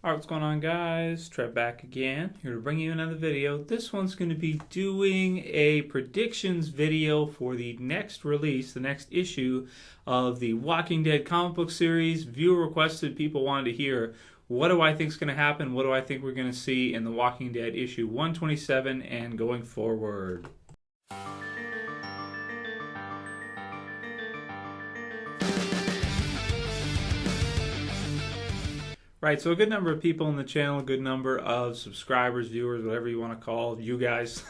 Alright, what's going on, guys? Trev back again, here to bring you another video. This one's going to be doing a predictions video for the next release, the next issue of the Walking Dead comic book series. Viewer requested, people wanted to hear, what do I think is going to happen? What do I think we're going to see in the Walking Dead issue 127 and going forward? Right, so a good number of people in the channel, a good number of subscribers, viewers, whatever you want to call you guys,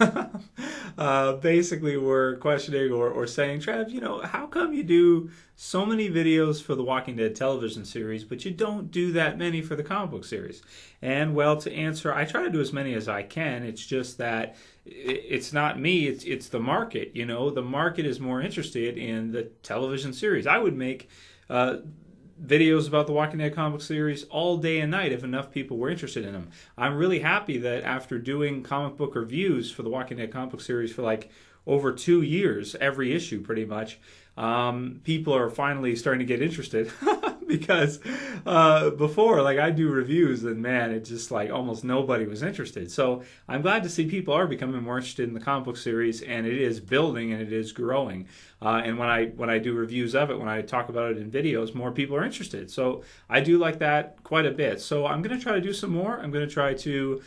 basically were questioning or saying, Trev, how come you do so many videos for the Walking Dead television series, but you don't do that many for the comic book series? And, well, to answer, I try to do as many as I can. It's just that it's not me, it's the market. The market is more interested in the television series. I would make videos about the Walking Dead comic series all day and night if enough people were interested in them. I'm really happy that after doing comic book reviews for the Walking Dead comic series for like over 2 years, every issue pretty much, people are finally starting to get interested. Because before, like, I do reviews and man, it just like almost nobody was interested. So I'm glad to see people are becoming more interested in the comic book series, and it is building and it is growing. And when I do reviews of it, when I talk about it in videos, more people are interested. So I do like that quite a bit. So I'm going to try to do some more. I'm going to try to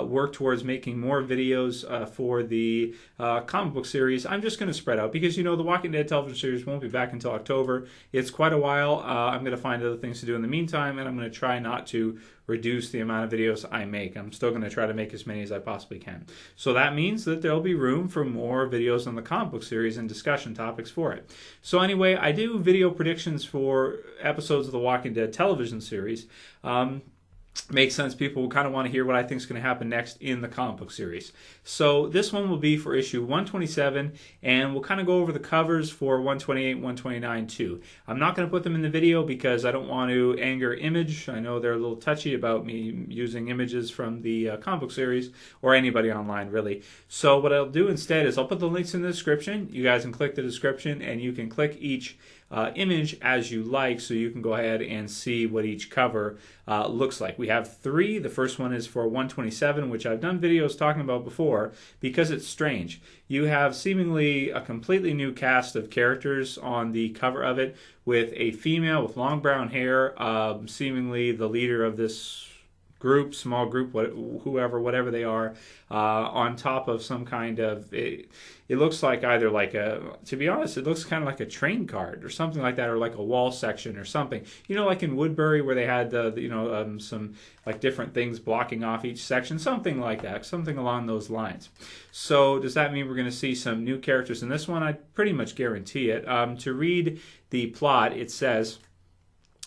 work towards making more videos for the comic book series. I'm just going to spread out because, the Walking Dead television series won't be back until October. It's quite a while. I'm going to find other things to do in the meantime, and I'm going to try not to reduce the amount of videos I make. I'm still going to try to make as many as I possibly can. So that means that there'll be room for more videos on the comic book series and discussion topics for it. So anyway, I do video predictions for episodes of the Walking Dead television series. Makes sense. People kind of want to hear what I think is going to happen next in the comic book series. So this one will be for issue 127, and we'll kind of go over the covers for 128 and 129 too. I'm not going to put them in the video because I don't want to anger Image. I know they're a little touchy about me using images from the comic book series, or anybody online really. So what I'll do instead is I'll put the links in the description. You guys can click the description and you can click each image as you like, so you can go ahead and see what each cover looks like. We have 3. The first one is for 127, which I've done videos talking about before because it's strange. You have seemingly a completely new cast of characters on the cover of it, with a female with long brown hair, seemingly the leader of this group, small group, whatever they are, on top of some kind of, it looks like either like to be honest, it looks kind of like a train cart or something like that, or like a wall section or something. Like in Woodbury where they had some like different things blocking off each section, something like that, something along those lines. So does that mean we're going to see some new characters in this one? I pretty much guarantee it. To read the plot, it says,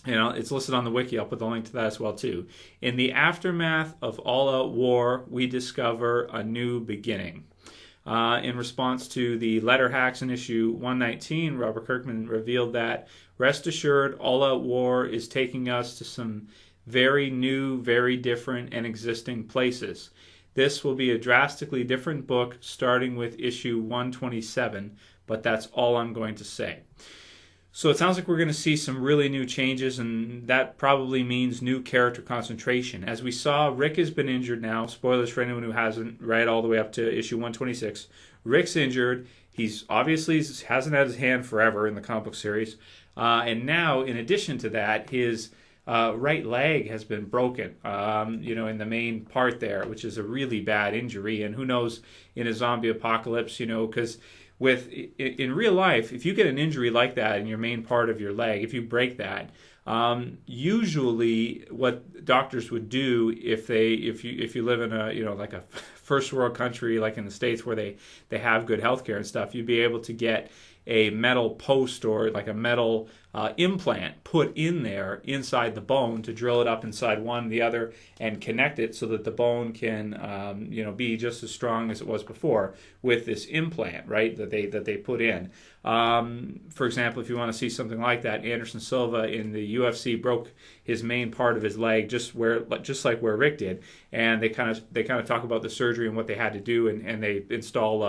it's listed on the wiki. I'll put the link to that as well too. In the aftermath of all-out war, we discover a new beginning. In response to the letter hacks in issue 119, Robert Kirkman revealed that, rest assured, all-out war is taking us to some very new, very different, and existing places. This will be a drastically different book starting with issue 127, but that's all I'm going to say. So it sounds like we're going to see some really new changes, and that probably means new character concentration. As we saw, Rick has been injured now. Spoilers for anyone who hasn't read all the way up to issue 126. Rick's injured. He's obviously hasn't had his hand forever in the comic book series. And now, in addition to that, his right leg has been broken, in the main part there, which is a really bad injury. And who knows in a zombie apocalypse, because in real life, if you get an injury like that in your main part of your leg, if you break that, usually what doctors would do if you live in a like a first world country like in the States where they have good healthcare and stuff, you'd be able to get a metal post or like a metal implant put in there inside the bone to drill it up inside one the other and connect it so that the bone can be just as strong as it was before with this implant, right, that they put in. For example, if you want to see something like that, Anderson Silva in the UFC broke his main part of his leg just like where Rick did, and they kind of talk about the surgery and what they had to do, and they install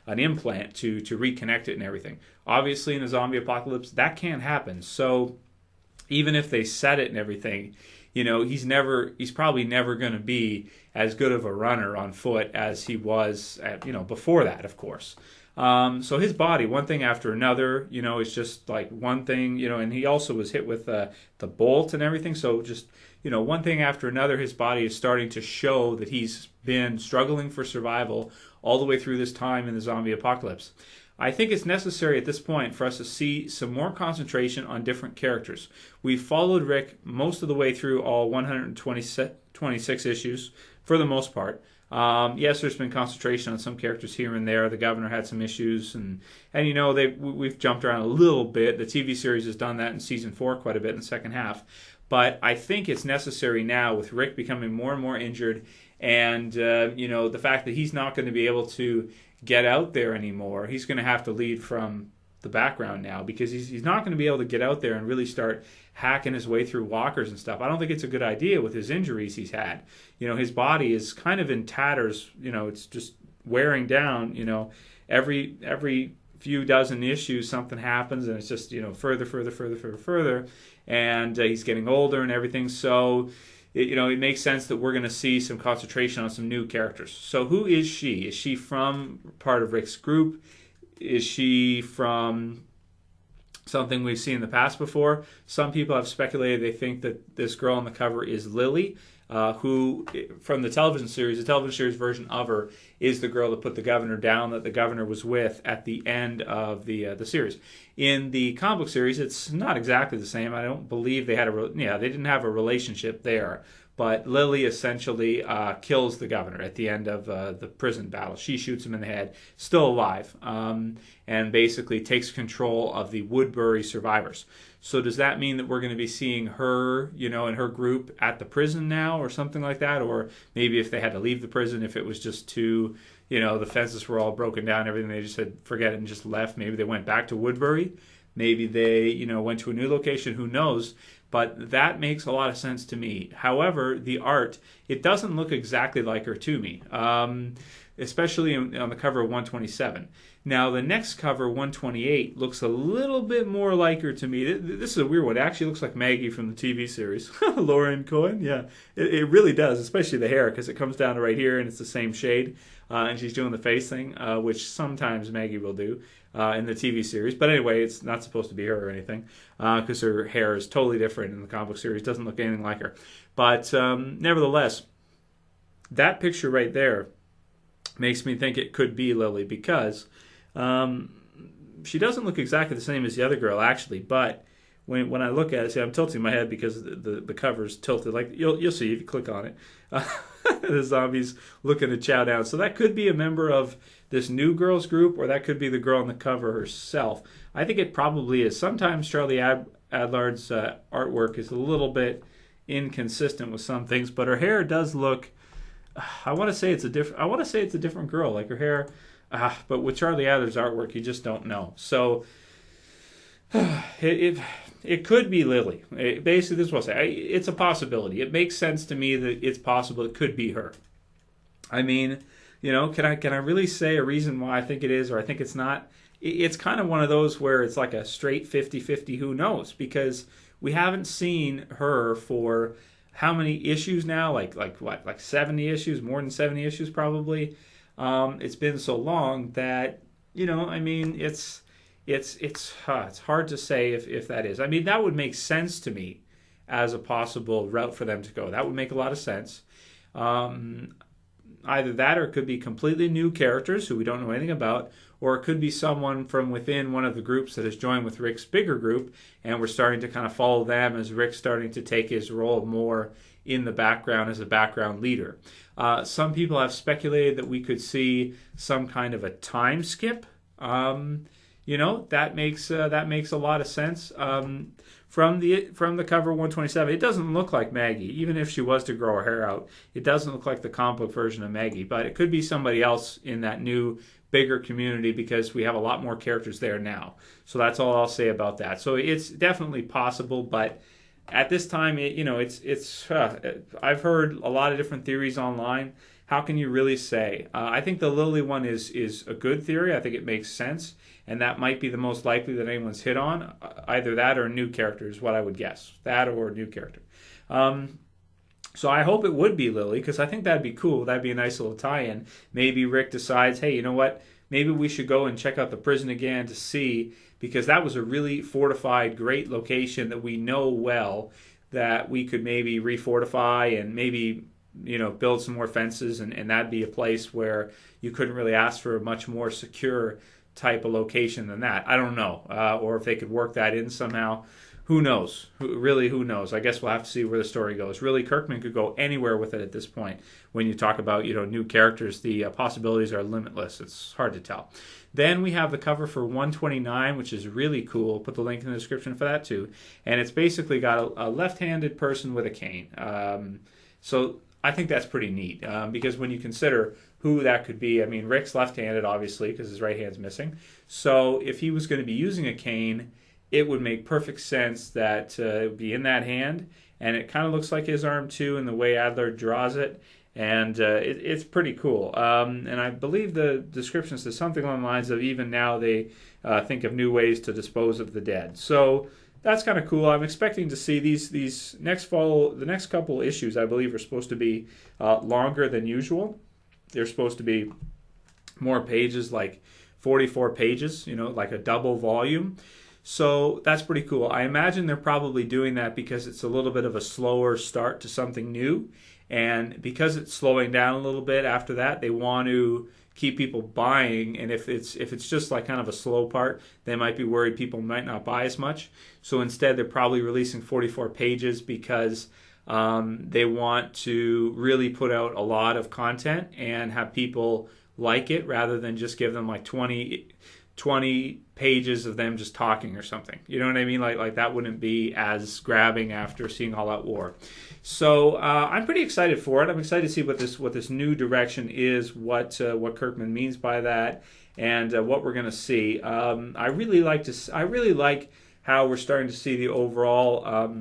an implant to reconnect it and everything. Obviously, in a zombie apocalypse, that can't happen. So even if they set it and everything, he's probably never going to be as good of a runner on foot as he was before that, of course. So his body, one thing after another, is just like one thing, and he also was hit with the bolt and everything. So just, one thing after another, his body is starting to show that he's been struggling for survival all the way through this time in the zombie apocalypse. I think it's necessary at this point for us to see some more concentration on different characters. We've followed Rick most of the way through all 126 issues for the most part. Yes, there's been concentration on some characters here and there. The governor had some issues, and we've jumped around a little bit. The TV series has done that in season 4 quite a bit in the second half. But I think it's necessary now, with Rick becoming more and more injured, and the fact that he's not going to be able to get out there anymore. He's going to have to lead from the background now, because he's not going to be able to get out there and really start hacking his way through walkers and stuff. I don't think it's a good idea with his injuries he's had. His body is kind of in tatters. It's just wearing down. Every few dozen issues something happens, and it's just further, and he's getting older and everything. So it makes sense that we're going to see some concentration on some new characters. So who is she? Is she from part of Rick's group? Is she from something we've seen in the past before? Some people have speculated they think that this girl on the cover is Lily, who, from the television series version of her, is the girl that put the governor down, that the governor was with at the end of the series. In the comic book series, it's not exactly the same. I don't believe they didn't have a relationship there. But Lily essentially kills the governor at the end of the prison battle. She shoots him in the head, still alive, and basically takes control of the Woodbury survivors. So does that mean that we're going to be seeing her, and her group at the prison now, or something like that? Or maybe if they had to leave the prison, if it was just too, the fences were all broken down, everything, they just said forget it and just left. Maybe they went back to Woodbury. Maybe they, went to a new location. Who knows? But that makes a lot of sense to me. However, the art, it doesn't look exactly like her to me, especially on the cover of 127. Now, the next cover, 128, looks a little bit more like her to me. This is a weird one. It actually looks like Maggie from the TV series. Lauren Cohen, yeah. It really does, especially the hair, because it comes down to right here, and it's the same shade. And she's doing the face thing, which sometimes Maggie will do in the TV series. But anyway, it's not supposed to be her or anything, because her hair is totally different in the comic book series. It doesn't look anything like her. But nevertheless, that picture right there makes me think it could be Lily, because she doesn't look exactly the same as the other girl, actually. But when I look at it, see, I'm tilting my head because the cover's tilted. Like you'll see if you click on it. The zombies looking to chow down. So that could be a member of this new girls group, or that could be the girl on the cover herself. I think it probably is. Sometimes Charlie Adlard's artwork is a little bit inconsistent with some things, but her hair does look. I want to say it's a different girl. Like her hair, but with Charlie Adler's artwork, you just don't know. So it could be Lily. Basically, this is what I'll say. It's a possibility. It makes sense to me that it's possible it could be her. I mean, can I really say a reason why I think it is or I think it's not? It's kind of one of those where it's like a straight 50-50, who knows? Because we haven't seen her for how many issues now? Like 70 issues, more than 70 issues probably. It's been so long that, it's hard to say if that is. I mean, that would make sense to me as a possible route for them to go. That would make a lot of sense. Either that, or it could be completely new characters who we don't know anything about, or it could be someone from within one of the groups that has joined with Rick's bigger group, and we're starting to kind of follow them as Rick's starting to take his role more in the background as a background leader. Some people have speculated that we could see some kind of a time skip. That makes a lot of sense. From the cover 127, it doesn't look like Maggie. Even if she was to grow her hair out, it doesn't look like the comic book version of Maggie. But it could be somebody else in that new, bigger community, because we have a lot more characters there now. So that's all I'll say about that. So it's definitely possible, but at this time, I've heard a lot of different theories online. How can you really say? I think the Lily one is a good theory. I think it makes sense. And that might be the most likely that anyone's hit on. Either that or a new character is what I would guess. That or a new character. So I hope it would be Lily, because I think that'd be cool. That'd be a nice little tie-in. Maybe Rick decides, hey, you know what? Maybe we should go and check out the prison again to see, because that was a really fortified, great location that we know well, that we could maybe refortify and maybe, build some more fences, and that'd be a place where you couldn't really ask for a much more secure type of location than that. I don't know. Or if they could work that in somehow. Who knows? Who knows? I guess we'll have to see where the story goes. Really, Kirkman could go anywhere with it at this point. When you talk about, new characters, the possibilities are limitless. It's hard to tell. Then we have the cover for 129, which is really cool. I'll put the link in the description for that too. And it's basically got a left-handed person with a cane. So I think that's pretty neat, because when you consider who that could be, I mean, Rick's left-handed, obviously, because his right hand's missing. So if he was going to be using a cane, it would make perfect sense that it would be in that hand, and it kind of looks like his arm too in the way Adler draws it, and it's pretty cool. And I believe the description says something along the lines of, even now they think of new ways to dispose of the dead. So that's kind of cool. I'm expecting to see these next fall. The next couple issues, I believe, are supposed to be longer than usual. They're supposed to be more pages, like 44 pages, like a double volume. So that's pretty cool. I imagine they're probably doing that because it's a little bit of a slower start to something new. And because it's slowing down a little bit after that, they want to keep people buying. And if it's just like kind of a slow part, they might be worried people might not buy as much. So instead, they're probably releasing 44 pages because they want to really put out a lot of content and have people like it, rather than just give them like 20 pages of them just talking or something. You know what I mean? Like that wouldn't be as grabbing after seeing All Out War. So I'm pretty excited for it. I'm excited to see what this new direction is, what Kirkman means by that, and what we're going to see. I really like how we're starting to see the overall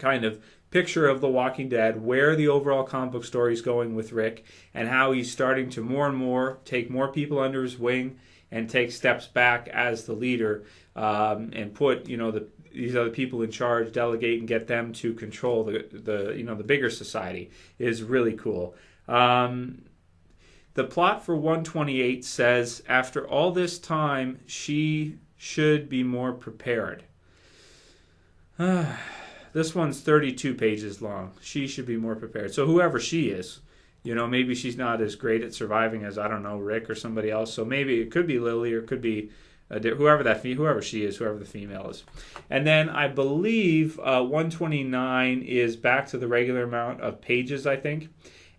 kind of picture of The Walking Dead, where the overall comic book story is going with Rick, and how he's starting to more and more take more people under his wing and take steps back as the leader, and put these other people in charge, delegate, and get them to control the bigger society is really cool. The plot for 128 says, after all this time, she should be more prepared. This one's 32 pages long. She should be more prepared. So whoever she is. Maybe she's not as great at surviving as, I don't know, Rick or somebody else. So maybe it could be Lily, or it could be whoever she is, whoever the female is. And then I believe 129 is back to the regular amount of pages, I think.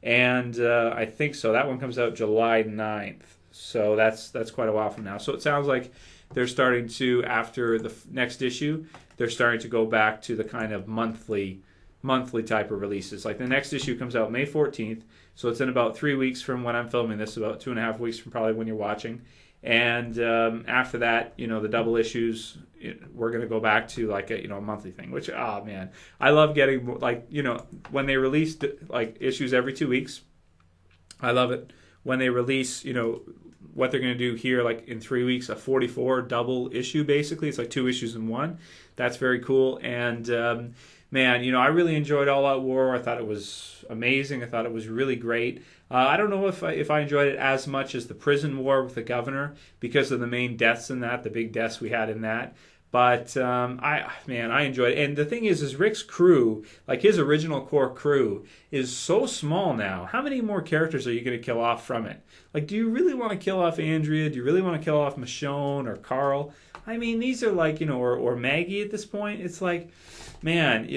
And I think so. That one comes out July 9th. So that's quite a while from now. So it sounds like they're starting to, after the next issue, they're starting to go back to the kind of monthly type of releases. Like the next issue comes out May 14th, so it's in about 3 weeks from when I'm filming this, about 2.5 weeks from probably when you're watching. And after that, the double issues, we're going to go back to like a monthly thing, which, oh man, I love getting, when they release like issues every 2 weeks. I love it. When they release, what they're going to do here, like in 3 weeks, a 44 double issue, basically. It's like 2 issues in one. That's very cool. And man, I really enjoyed All Out War. I thought it was amazing. I thought it was really great. I don't know if I enjoyed it as much as the prison war with the governor, because of the main deaths in that, the big deaths we had in that. But I enjoyed it. And the thing is Rick's crew, like his original core crew, is so small now. How many more characters are you going to kill off from it? Like, do you really want to kill off Andrea? Do you really want to kill off Michonne or Carl? I mean, these are like, or Maggie at this point. It's like, man,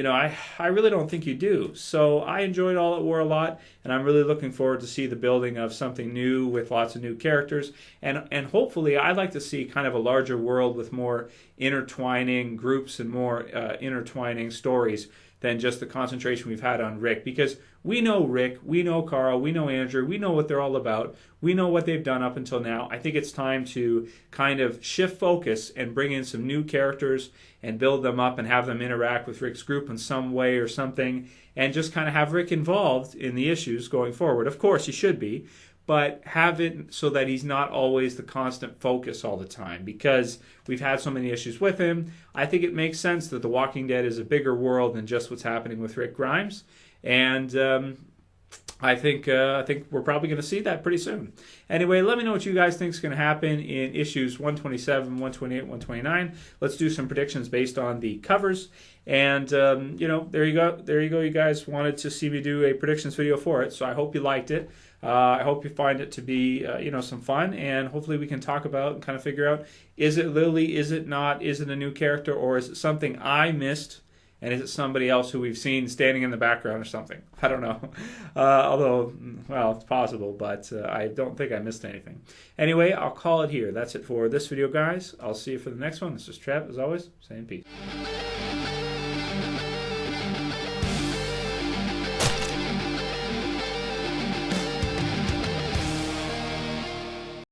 I really don't think you do. So I enjoyed All Out War a lot, and I'm really looking forward to see the building of something new with lots of new characters. And hopefully, I'd like to see kind of a larger world with more intertwining groups and more intertwining stories than just the concentration we've had on Rick. Because we know Rick, we know Carl, we know Andrew, we know what they're all about. We know what they've done up until now. I think it's time to kind of shift focus and bring in some new characters and build them up and have them interact with Rick's group in some way or something, and just kind of have Rick involved in the issues going forward. Of course, he should be, but have it so that he's not always the constant focus all the time, because we've had so many issues with him. I think it makes sense that The Walking Dead is a bigger world than just what's happening with Rick Grimes, and I think we're probably going to see that pretty soon. Anyway, let me know what you guys think is going to happen in issues 127, 128, 129. Let's do some predictions based on the covers. And, there you go. There you go. You guys wanted to see me do a predictions video for it, so I hope you liked it. I hope you find it to be, some fun, and hopefully we can talk about and kind of figure out, is it Lily, is it not, is it a new character, or is it something I missed, and is it somebody else who we've seen standing in the background or something? I don't know. Although, well, it's possible, but I don't think I missed anything. Anyway, I'll call it here. That's it for this video, guys. I'll see you for the next one. This is Trev, as always, saying peace.